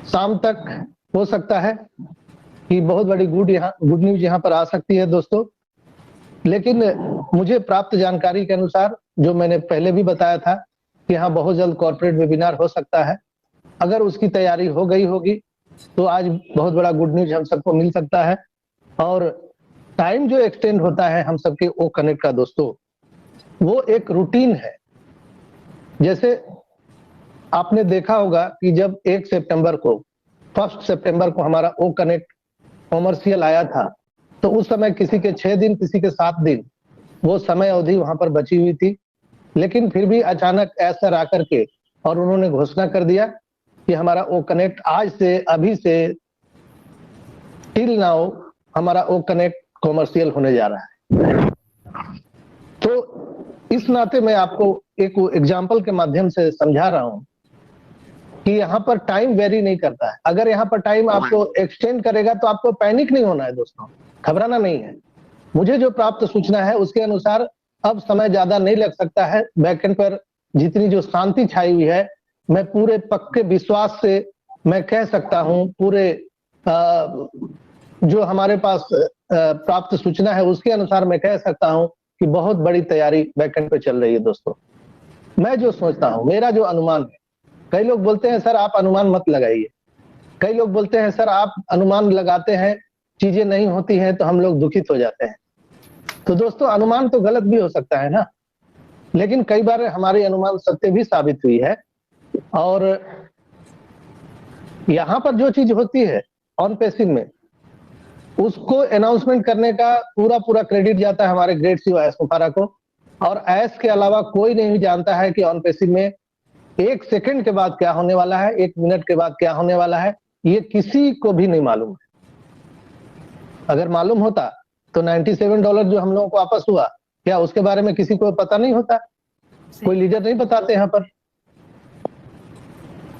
शाम तक हो सकता है कि बहुत बड़ी गुड न्यूज यहाँ पर आ सकती है दोस्तों। लेकिन मुझे प्राप्त जानकारी के अनुसार, जो मैंने पहले भी बताया था कि यहाँ बहुत जल्द कॉर्पोरेट वेबिनार हो सकता है। अगर उसकी तैयारी हो गई होगी तो आज बहुत बड़ा गुड न्यूज हम सबको मिल सकता है। और टाइम जो एक्सटेंड होता है हम सबके ओ कनेक्ट का दोस्तों, वो एक रूटीन है। जैसे आपने देखा होगा कि जब 1 सितंबर को हमारा ओ कनेक्ट कॉमर्शियल आया था, तो उस समय किसी के 6 दिन, किसी के 7 दिन वो समय अवधि वहां पर बची हुई थी। लेकिन फिर भी अचानक ऐसा आकर के और उन्होंने घोषणा कर दिया कि हमारा ओ कनेक्ट आज से, अभी से टिल नाउ हमारा ओ कनेक्ट कॉमर्शियल होने जा रहा है। तो इस नाते मैं आपको एक एग्जाम्पल के माध्यम से समझा रहा हूं कि यहाँ पर टाइम वेरी नहीं करता है। अगर यहाँ पर टाइम आपको एक्सटेंड करेगा तो आपको पैनिक नहीं होना है दोस्तों, घबराना नहीं है। मुझे जो प्राप्त सूचना है उसके अनुसार अब समय ज्यादा नहीं लग सकता है। बैकएंड पर जितनी जो शांति छाई हुई है, मैं पूरे पक्के विश्वास से मैं कह सकता हूं, पूरे जो हमारे पास प्राप्त सूचना है उसके अनुसार मैं कह सकता हूं कि बहुत बड़ी तैयारी बैकएंड पे चल रही है दोस्तों। मैं जो सोचता हूं, मेरा जो अनुमान है, कई लोग बोलते हैं सर आप अनुमान मत लगाइए, कई लोग बोलते हैं सर आप अनुमान लगाते हैं, चीजें नहीं होती हैं तो हम लोग दुखित हो जाते हैं। तो दोस्तों अनुमान तो गलत भी हो सकता है ना, लेकिन कई बार हमारे अनुमान सत्य भी साबित हुई है। और यहाँ पर जो चीज होती है ऑन पेसिंग में, उसको अनाउंसमेंट करने का पूरा क्रेडिट जाता है हमारे ग्रेट सीईओ एस मुफारा को। और एस के अलावा कोई नहीं जानता है कि ऑन पेसिंग में 1 सेकंड के बाद क्या होने वाला है, 1 मिनट के बाद क्या होने वाला है, ये किसी को भी नहीं मालूम है। अगर मालूम होता तो $97 जो हम लोगों को वापस हुआ, क्या उसके बारे में किसी को पता नहीं होता? कोई लीडर नहीं बताते यहाँ पर।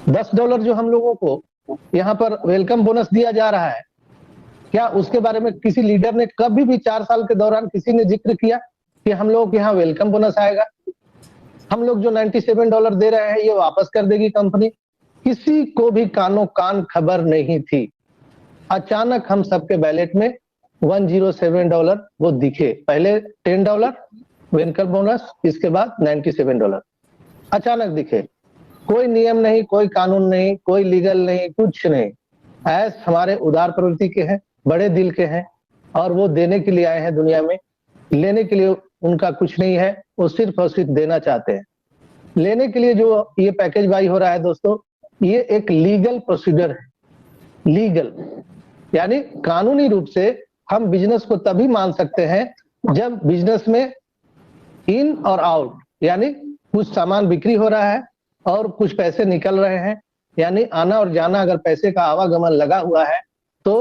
$10 जो हम लोगों को यहाँ पर वेलकम बोनस दिया जा रहा है, क्या उसके बारे में किसी लीडर ने कभी भी 4 साल के दौरान किसी ने जिक्र किया कि हम लोगों के यहाँ वेलकम बोनस आएगा? हम लोग जो $97 दे रहे हैं ये वापस कर देगी कंपनी? किसी को भी कानो कान खबर नहीं थी। अचानक हम सबके बैलेट में $107 वो दिखे। पहले $10 वेलकम बोनस, इसके बाद $97 अचानक दिखे। कोई नियम नहीं, कोई कानून नहीं, कोई लीगल नहीं, कुछ नहीं। ऐस हमारे उदार प्रवृत्ति के हैं, बड़े दिल के हैं, और वो देने के लिए आए हैं दुनिया में। लेने के लिए उनका कुछ नहीं है, वो सिर्फ और सिर्फ देना चाहते हैं। लेने के लिए जो ये पैकेज बाई हो रहा है दोस्तों, ये एक लीगल प्रोसीजर है। लीगल यानी कानूनी रूप से हम बिजनेस को तभी मान सकते हैं जब बिजनेस में इन और आउट, यानी कुछ सामान बिक्री हो रहा है और कुछ पैसे निकल रहे हैं, यानी आना और जाना, अगर पैसे का आवागमन लगा हुआ है तो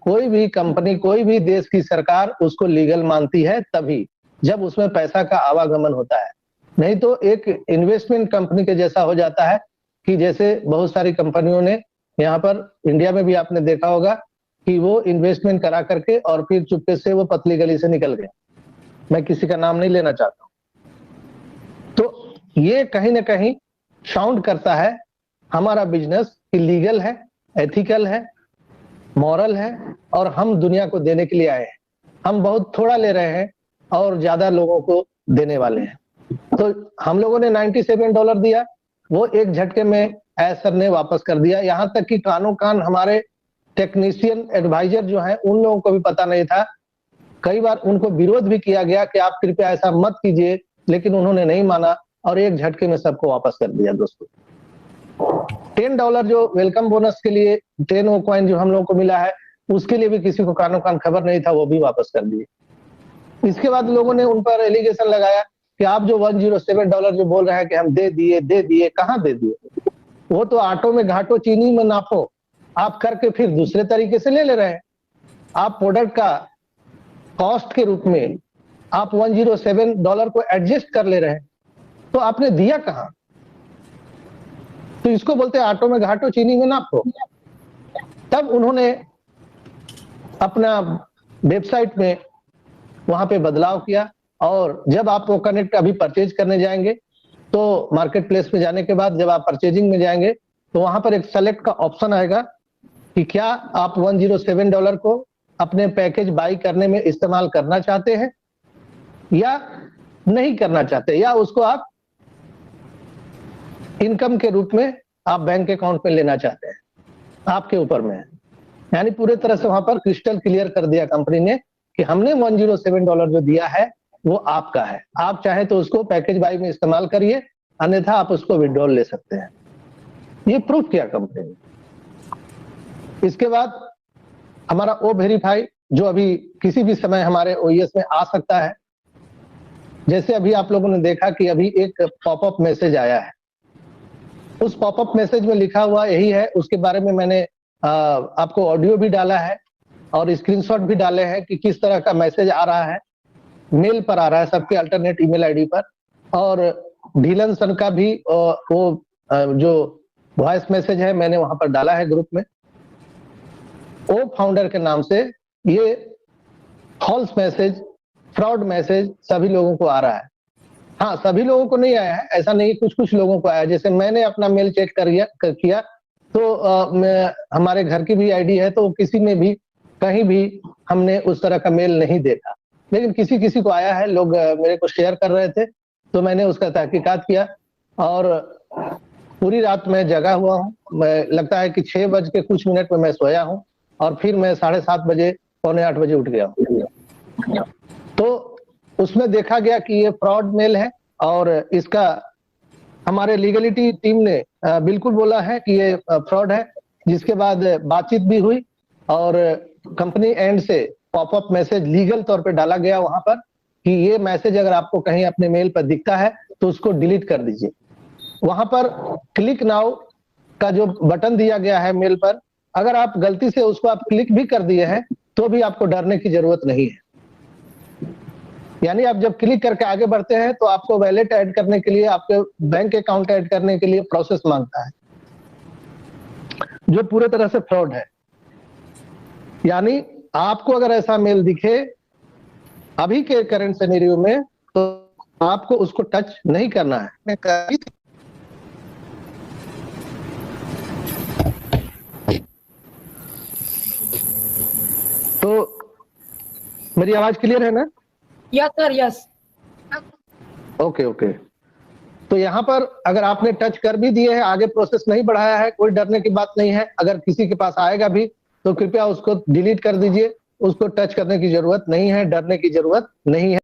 कोई भी कंपनी, कोई भी देश की सरकार उसको लीगल मानती है तभी जब उसमें पैसा का आवागमन होता है। नहीं तो एक इन्वेस्टमेंट कंपनी के जैसा हो जाता है कि जैसे बहुत सारी कंपनियों ने यहाँ पर इंडिया में भी आपने देखा होगा कि वो इन्वेस्टमेंट करा करके और फिर चुपके से वो पतली गली से निकल गए। मैं किसी का नाम नहीं लेना चाहता हूं। तो ये कहीं ना कहीं साउंड करता है हमारा बिजनेस इलीगल है, एथिकल है, मॉरल है, और हम दुनिया को देने के लिए आए हैं। हम बहुत थोड़ा ले रहे हैं और ज्यादा लोगों को देने वाले हैं। तो हम लोगों ने $97 दिया, वो एक झटके में सर ने वापस कर दिया। यहाँ तक कि कानों कान हमारे टेक्नीशियन एडवाइजर जो हैं उन लोगों को भी पता नहीं था। कई बार उनको विरोध भी किया गया कि आप कृपया ऐसा मत कीजिए, लेकिन उन्होंने नहीं माना और एक झटके में सबको वापस कर दिया दोस्तों। $10 जो वेलकम बोनस के लिए 10 वो कॉइन जो हम लोगों को मिला है, उसके लिए भी किसी को कानों कान खबर नहीं था, वो भी वापस कर दिए। इसके बाद लोगों ने उन पर एलिगेशन लगाया कि आप जो $107 जो बोल रहे हैं कि हम दे दिए, कहाँ दे दिए? वो तो आटो में घाटो चीनी में नापो, आप करके फिर दूसरे तरीके से ले रहे हैं। आप प्रोडक्ट का कॉस्ट के रूप में आप $107 को एडजस्ट कर ले रहे हैं, तो आपने दिया कहां? तो इसको बोलते हैं आटो में घाटो चीनी में नापो। तब उन्होंने अपना वेबसाइट में वहां पे बदलाव किया, और जब आप वो कनेक्ट अभी परचेज करने जाएंगे तो मार्केट प्लेस में जाने के बाद जब आप परचेजिंग में जाएंगे तो वहां पर एक सेलेक्ट का ऑप्शन आएगा कि क्या आप $107 को अपने पैकेज बाई करने में इस्तेमाल करना चाहते हैं या नहीं करना चाहते, या उसको आप इनकम के रूप में आप बैंक अकाउंट में लेना चाहते हैं, आपके ऊपर में है। यानी पूरे तरह से वहां पर क्रिस्टल क्लियर कर दिया कंपनी ने कि हमने $107 जो दिया है वो आपका है, आप चाहे तो उसको पैकेज बाई में इस्तेमाल करिए, अन्यथा आप उसको विड्रॉल ले सकते हैं। ये प्रूफ किया कंपनी ने। इसके बाद हमारा ओ वेरीफाई जो अभी किसी भी समय हमारे ओईएस में आ सकता है। जैसे अभी आप लोगों ने देखा कि अभी एक पॉपअप मैसेज आया है, उस पॉपअप मैसेज में लिखा हुआ यही है, उसके बारे में मैंने आपको ऑडियो भी डाला है और स्क्रीनशॉट भी डाले हैं कि किस तरह का मैसेज आ रहा है, मेल पर आ रहा है, सबके अल्टरनेट ईमेल आईडी पर, और ढीलन सन का भी वो जो वॉइस मैसेज है मैंने वहां पर डाला है ग्रुप में। ओ फाउंडर के नाम से ये फॉल्स मैसेज, फ्रॉड मैसेज सभी लोगों को आ रहा है। हाँ, सभी लोगों को नहीं आया है, ऐसा नहीं, कुछ कुछ लोगों को आया। जैसे मैंने अपना मेल चेक किया तो हमारे घर की भी आईडी है, तो किसी में भी कहीं भी हमने उस तरह का मेल नहीं देखा, लेकिन किसी किसी को आया है। लोग मेरे को शेयर कर रहे थे, तो मैंने उसका तहकीकात किया और पूरी रात मैं जगा हुआ हूँ। मैं लगता है कि 6 बज के कुछ मिनट में मैं सोया हूँ और फिर मैं 7:30 बजे, पौने 8 बजे उठ गया हूँ। तो उसमें देखा गया कि ये फ्रॉड मेल है और इसका हमारे लीगलिटी टीम ने बिल्कुल बोला है कि ये फ्रॉड है। जिसके बाद बातचीत भी हुई और कंपनी एंड से पॉपअप मैसेज लीगल तौर पे डाला गया वहां पर कि ये मैसेज अगर आपको कहीं अपने मेल पर दिखता है तो उसको डिलीट कर दीजिए। वहां पर क्लिक नाउ का जो बटन दिया गया है मेल पर, अगर आप गलती से उसको आप क्लिक भी कर दिए हैं तो भी आपको डरने की जरूरत नहीं है। यानी आप जब क्लिक करके आगे बढ़ते हैं तो आपको वैलेट ऐड करने के लिए, आपके बैंक अकाउंट ऐड करने के लिए प्रोसेस मांगता है, जो पूरे तरह से फ्रॉड है। यानी आपको अगर ऐसा मेल दिखे अभी के करंट सिनेरियो में तो आपको उसको टच नहीं करना है। तो मेरी आवाज क्लियर है ना? Yes sir, yes. Okay okay. तो यहाँ पर अगर आपने टच कर भी दिए हैं, आगे प्रोसेस नहीं बढ़ाया है, कोई डरने की बात नहीं है। अगर किसी के पास आएगा भी तो कृपया उसको डिलीट कर दीजिए, उसको टच करने की जरूरत नहीं है, डरने की जरूरत नहीं है।